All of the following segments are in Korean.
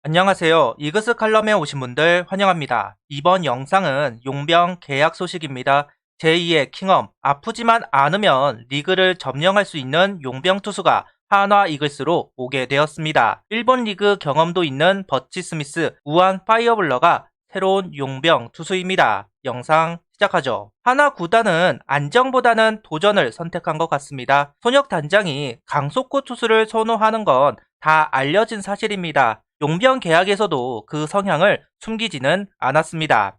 안녕하세요. 이그스 칼럼에 오신 분들 환영합니다. 이번 영상은 용병 계약 소식입니다. 제2의 킹엄, 아프지만 않으면 리그를 점령할 수 있는 용병 투수가 한화 이글스로 오게 되었습니다. 일본 리그 경험도 있는 버치 스미스, 우한 파이어블러가 새로운 용병 투수입니다. 영상 시작하죠. 한화 구단은 안정보다는 도전을 선택한 것 같습니다. 손혁 단장이 강속구 투수를 선호하는 건 다 알려진 사실입니다. 용병 계약에서도 그 성향을 숨기지는 않았습니다.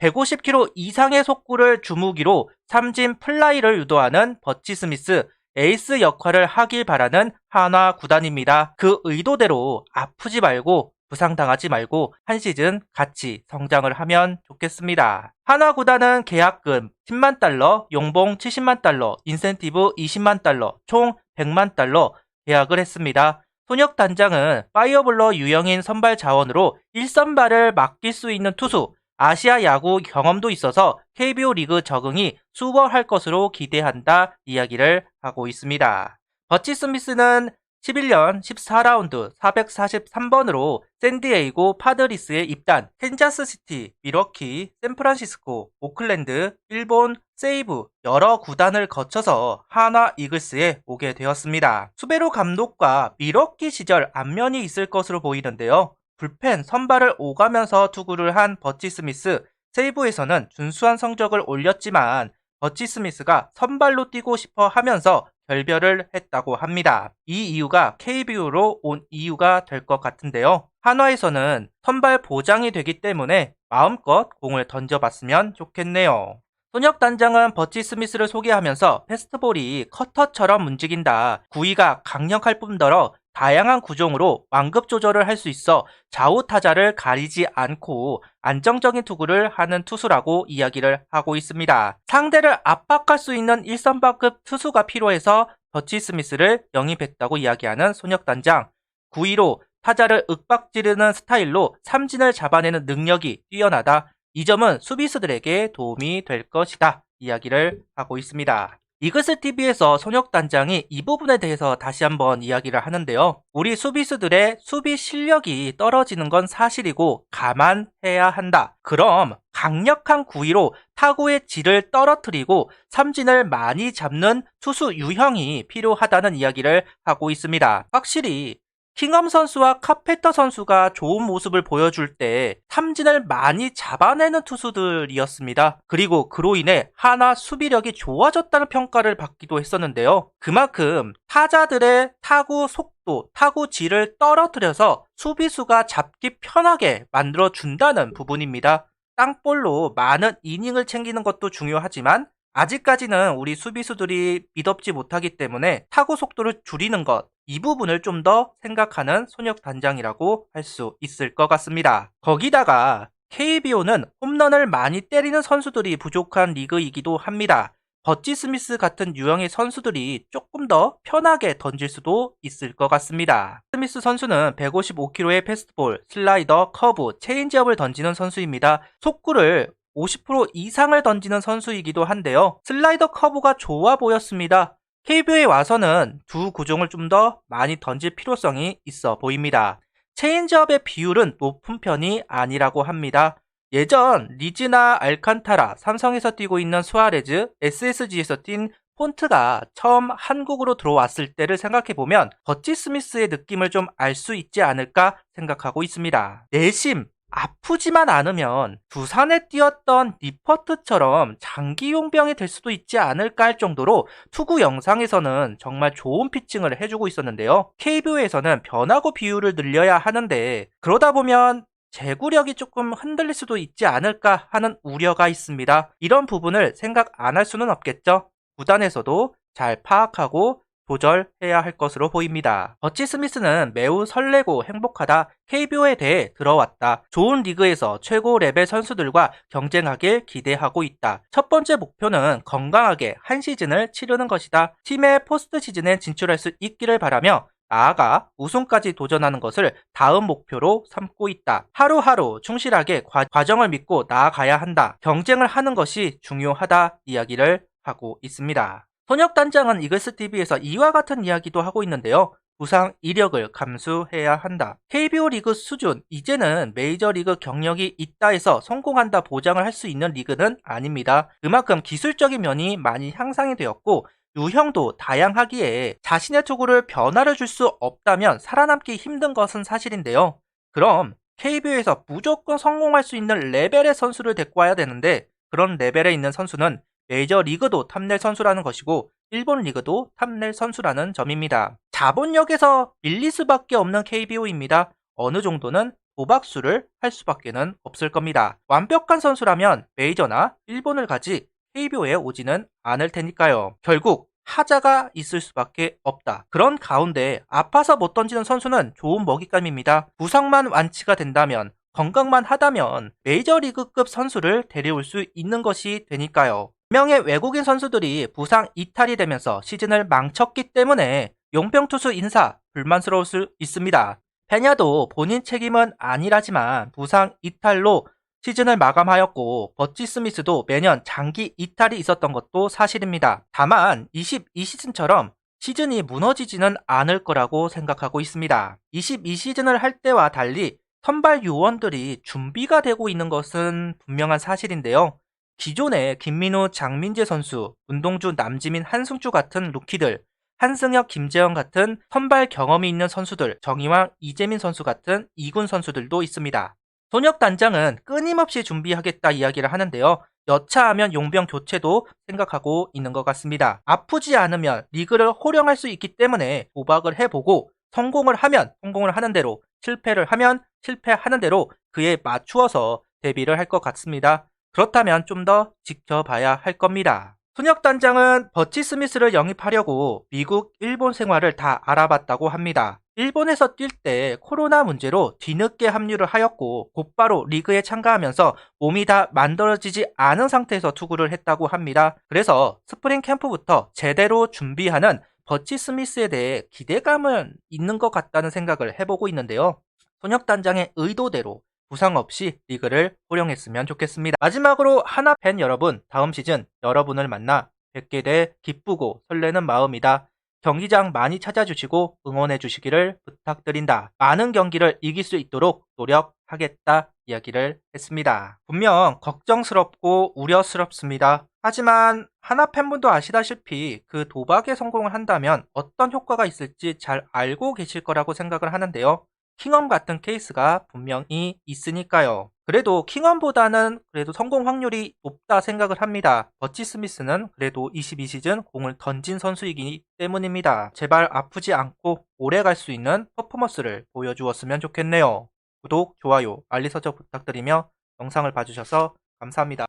150km 이상의 속구를 주무기로 삼진 플라이를 유도하는 버치 스미스, 에이스 역할을 하길 바라는 한화 구단입니다. 그 의도대로 아프지 말고 부상당하지 말고 한 시즌 같이 성장을 하면 좋겠습니다. 한화 구단은 계약금 10만 달러, 용봉 70만 달러, 인센티브 20만 달러, 총 100만 달러 계약을 했습니다. 손혁 단장은 파이어블러 유형인 선발 자원으로 1선발을 맡길 수 있는 투수, 아시아 야구 경험도 있어서 KBO 리그 적응이 수월할 것으로 기대한다 이야기를 하고 있습니다. 버치 스미스는 11년 14라운드 443번으로 샌디에이고 파드리스에 입단, 캔자스시티, 미러키, 샌프란시스코, 오클랜드, 일본, 세이브 여러 구단을 거쳐서 한화 이글스에 오게 되었습니다. 수베로 감독과 미러키 시절 안면이 있을 것으로 보이는데요. 불펜 선발을 오가면서 투구를 한 버치 스미스, 세이브에서는 준수한 성적을 올렸지만 버치 스미스가 선발로 뛰고 싶어 하면서 결별을 했다고 합니다. 이 이유가 KBO로 온 이유가 될 것 같은데요. 한화에서는 선발 보장이 되기 때문에 마음껏 공을 던져봤으면 좋겠네요. 손혁 단장은 버치 스미스를 소개하면서 패스트볼이 커터처럼 움직인다. 구위가 강력할 뿐더러 다양한 구종으로 완급 조절을 할 수 있어 좌우 타자를 가리지 않고 안정적인 투구를 하는 투수라고 이야기를 하고 있습니다. 상대를 압박할 수 있는 1선발급 투수가 필요해서 버치 스미스를 영입했다고 이야기하는 손혁 단장. 구위로 타자를 윽박지르는 스타일로 삼진을 잡아내는 능력이 뛰어나다. 이 점은 수비수들에게 도움이 될 것이다. 이야기를 하고 있습니다. 이글스TV에서 손혁 단장이 이 부분에 대해서 다시 한번 이야기를 하는데요. 우리 수비수들의 수비 실력이 떨어지는 건 사실이고 감안해야 한다. 그럼 강력한 구위로 타구의 질을 떨어뜨리고 삼진을 많이 잡는 투수 유형이 필요하다는 이야기를 하고 있습니다. 확실히 킹엄 선수와 카페터 선수가 좋은 모습을 보여줄 때 삼진을 많이 잡아내는 투수들이었습니다. 그리고 그로 인해 한화 수비력이 좋아졌다는 평가를 받기도 했었는데요. 그만큼 타자들의 타구 속도, 타구 질을 떨어뜨려서 수비수가 잡기 편하게 만들어준다는 부분입니다. 땅볼로 많은 이닝을 챙기는 것도 중요하지만 아직까지는 우리 수비수들이 미덥지 못하기 때문에 타구 속도를 줄이는 것, 이 부분을 좀 더 생각하는 손혁 단장이라고 할 수 있을 것 같습니다. 거기다가 KBO는 홈런을 많이 때리는 선수들이 부족한 리그이기도 합니다. 버치 스미스 같은 유형의 선수들이 조금 더 편하게 던질 수도 있을 것 같습니다. 스미스 선수는 155km의 패스트볼, 슬라이더, 커브, 체인지업을 던지는 선수입니다. 속구를 50% 이상을 던지는 선수이기도 한데요. 슬라이더 커브가 좋아 보였습니다. KBO에 와서는 두 구종을 좀 더 많이 던질 필요성이 있어 보입니다. 체인지업의 비율은 높은 편이 아니라고 합니다. 예전 리즈나 알칸타라, 삼성에서 뛰고 있는 수아레즈, SSG에서 뛴 폰트가 처음 한국으로 들어왔을 때를 생각해보면 버치 스미스의 느낌을 좀 알 수 있지 않을까 생각하고 있습니다. 내심 아프지만 않으면 두산에 뛰었던 니퍼트처럼 장기 용병이 될 수도 있지 않을까 할 정도로 투구 영상에서는 정말 좋은 피칭을 해주고 있었는데요. KBO에서는 변화구 비율을 늘려야 하는데 그러다 보면 제구력이 조금 흔들릴 수도 있지 않을까 하는 우려가 있습니다. 이런 부분을 생각 안 할 수는 없겠죠. 구단에서도 잘 파악하고 조절해야 할 것으로 보입니다. 버치 스미스는 매우 설레고 행복하다. KBO에 대해 들어왔다. 좋은 리그에서 최고 레벨 선수들과 경쟁하길 기대하고 있다. 첫 번째 목표는 건강하게 한 시즌을 치르는 것이다. 팀의 포스트 시즌에 진출할 수 있기를 바라며 나아가 우승까지 도전하는 것을 다음 목표로 삼고 있다. 하루하루 충실하게 과정을 믿고 나아가야 한다. 경쟁을 하는 것이 중요하다. 이야기를 하고 있습니다. 손혁 단장은 이글스TV에서 이와 같은 이야기도 하고 있는데요. 부상 이력을 감수해야 한다. KBO 리그 수준, 이제는 메이저리그 경력이 있다 해서 성공한다 보장을 할 수 있는 리그는 아닙니다. 그만큼 기술적인 면이 많이 향상이 되었고 유형도 다양하기에 자신의 투구를 변화를 줄 수 없다면 살아남기 힘든 것은 사실인데요. 그럼 KBO에서 무조건 성공할 수 있는 레벨의 선수를 데리고 와야 되는데 그런 레벨에 있는 선수는 메이저리그도 탐낼 선수라는 것이고 일본 리그도 탐낼 선수라는 점입니다. 자본력에서 밀릴 수밖에 없는 KBO입니다. 어느 정도는 도박수를 할 수밖에는 없을 겁니다. 완벽한 선수라면 메이저나 일본을 가지 KBO에 오지는 않을 테니까요. 결국 하자가 있을 수밖에 없다. 그런 가운데 아파서 못 던지는 선수는 좋은 먹잇감입니다. 부상만 완치가 된다면 건강만 하다면 메이저리그급 선수를 데려올 수 있는 것이 되니까요. 명의 외국인 선수들이 부상 이탈이 되면서 시즌을 망쳤기 때문에 용병 투수 인사 불만스러울 수 있습니다. 페냐도 본인 책임은 아니라지만 부상 이탈로 시즌을 마감하였고 버치 스미스도 매년 장기 이탈이 있었던 것도 사실입니다. 다만 22시즌처럼 시즌이 무너지지는 않을 거라고 생각하고 있습니다. 22시즌을 할 때와 달리 선발 요원들이 준비가 되고 있는 것은 분명한 사실인데요. 기존의 김민우, 장민재 선수, 문동주, 남지민, 한승주 같은 루키들, 한승혁, 김재현 같은 선발 경험이 있는 선수들, 정희왕, 이재민 선수 같은 2군 선수들도 있습니다. 손혁 단장은 끊임없이 준비하겠다 이야기를 하는데요. 여차하면 용병 교체도 생각하고 있는 것 같습니다. 아프지 않으면 리그를 호령할 수 있기 때문에 도박을 해보고 성공을 하면 성공을 하는 대로, 실패를 하면 실패하는 대로 그에 맞추어서 대비를 할 것 같습니다. 그렇다면 좀 더 지켜봐야 할 겁니다. 손혁 단장은 버치 스미스를 영입하려고 미국, 일본 생활을 다 알아봤다고 합니다. 일본에서 뛸 때 코로나 문제로 뒤늦게 합류를 하였고 곧바로 리그에 참가하면서 몸이 다 만들어지지 않은 상태에서 투구를 했다고 합니다. 그래서 스프링 캠프부터 제대로 준비하는 버치 스미스에 대해 기대감은 있는 것 같다는 생각을 해보고 있는데요. 손혁 단장의 의도대로 부상 없이 리그를 호령했으면 좋겠습니다. 마지막으로 하나 팬 여러분, 다음 시즌 여러분을 만나 뵙게 돼 기쁘고 설레는 마음이다. 경기장 많이 찾아주시고 응원해 주시기를 부탁드린다. 많은 경기를 이길 수 있도록 노력하겠다 이야기를 했습니다. 분명 걱정스럽고 우려스럽습니다. 하지만 하나 팬분도 아시다시피 그 도박에 성공을 한다면 어떤 효과가 있을지 잘 알고 계실 거라고 생각을 하는데요. 킹엄 같은 케이스가 분명히 있으니까요. 그래도 킹엄보다는 그래도 성공 확률이 높다 생각을 합니다. 버치 스미스는 그래도 22시즌 공을 던진 선수이기 때문입니다. 제발 아프지 않고 오래 갈 수 있는 퍼포먼스를 보여주었으면 좋겠네요. 구독, 좋아요, 알림 설정 부탁드리며 영상을 봐주셔서 감사합니다.